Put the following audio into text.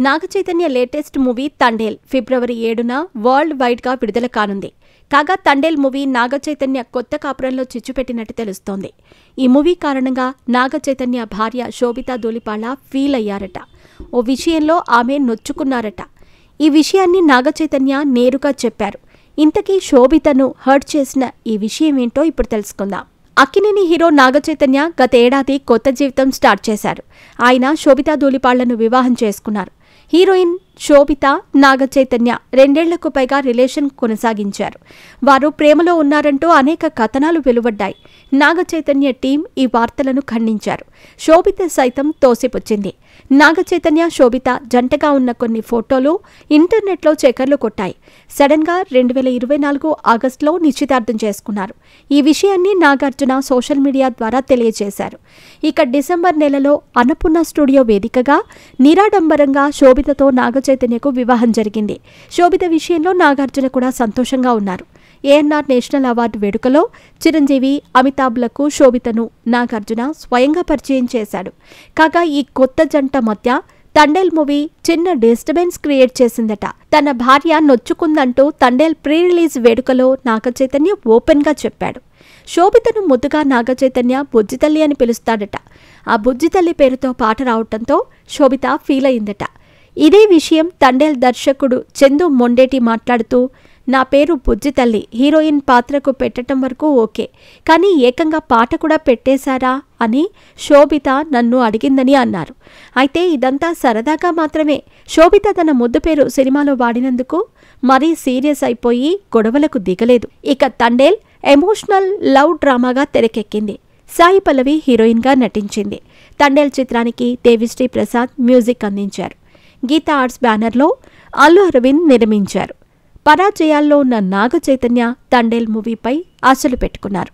Naga Chaitanya latest movie Thandel ఫిబ్రవరి 7న world వైడ్గా విడుదల కానుంది. కాగా తండేల్ మూవీ నాగచైతన్య కొత్త కాపురంలో చిచ్చుపెట్టినట్టు తెలుస్తోంది. ఈ మూవీ కారణంగా నాగచైతన్య భార్య శోభితా ధూళిపాళ ఫీల్ అయ్యారట. ఓ విషయంలో ఆమె నొచ్చుకున్నారట. ఈ విషయాన్ని నాగచైతన్య నేరుగా చెప్పారు. ఇంతకీ శోభితను హర్ట్ చేసిన ఈ విషయమేంటో ఇప్పుడు తెలుసుకుందాం. అక్కినేని హీరో నాగచైతన్య గత ఏడాది కొత్త జీవితం స్టార్ట్ చేశారు. ఆయన శోభితా ధూళిపాళ్లను వివాహం చేసుకున్నారు. హీరోయిన్ శోభిత నాగచైతన్య 2 ఏళ్లకు పైగా రిలేషన్ కొనసాగించారు. వారు ప్రేమలో ఉన్నారంటూ అనేక కథనాలు వెలువడ్డాయి. నాగచైతన్య టీం ఈ వార్తలను ఖండించారు. శోభిత సైతం తోసిపుచ్చింది. నాగచైతన్య శోభిత జంటగా ఉన్న కొన్ని ఫోటోలు ఇంటర్నెట్లో చక్కర్లు కొట్టాయి. సడన్గా 2024 ఆగస్టులో నిశ్చితార్థం చేసుకున్నారు. ఈ విషయాన్ని నాగార్జున సోషల్ మీడియా ద్వారా తెలియజేశారు. ఇక డిసెంబర్ నెలలో అన్నపూర్ణ స్టూడియో వేదికగా నిరాడంబరంగా శోభితతో నాగచైతన్యకు వివాహం జరిగింది. శోభిత విషయంలో నాగార్జున కూడా సంతోషంగా ఉన్నారు. ఏఎన్ఆర్ నేషనల్ అవార్డు వేడుకలో చిరంజీవి, అమితాబ్లకు శోభితను నాగార్జున స్వయంగా పరిచయం చేశాడు. కాగా ఈ కొత్త జంట మధ్య తండేల్ మూవీ చిన్న డిస్టర్బెన్స్ క్రియేట్ చేసిందట. తన భార్య నొచ్చుకుందంటూ తండేల్ ప్రీ రిలీజ్ వేడుకలో నాగచైతన్య ఓపెన్గా చెప్పాడు. శోభితను ముద్దుగా నాగచైతన్య బుజ్జితల్లి అని పిలుస్తాడట. ఆ బుజ్జితల్లి పేరుతో పాట రావటంతో శోభిత ఫీల్ అయిందట. ఇదే విషయం తండేల్ దర్శకుడు చందు మొండేటి మాట్లాడుతూ, నా పేరు బుజ్జితల్లి, హీరోయిన్ పాత్రకు పెట్టడం వరకు ఓకే, కానీ ఏకంగా పాట కూడా పెట్టేశారా అని శోభిత నన్ను అడిగిందని అన్నారు. అయితే ఇదంతా సరదాగా మాత్రమే. శోభిత తన ముద్దు పేరు సినిమాలో వాడినందుకు మరీ సీరియస్ అయిపోయి గొడవలకు దిగలేదు. ఇక తండేల్ ఎమోషనల్ లవ్ డ్రామాగా తెరకెక్కింది. సాయి పల్లవి హీరోయిన్గా నటించింది. తండేల్ చిత్రానికి దేవిశ్రీ ప్రసాద్ మ్యూజిక్ అందించారు. గీతా ఆర్ట్స్ బ్యానర్లో అల్లు అరవింద్ నిర్మించారు. పరాజయాల్లో ఉన్న నాగచైతన్య తండేల్ మూవీపై ఆశలు పెట్టుకున్నారు.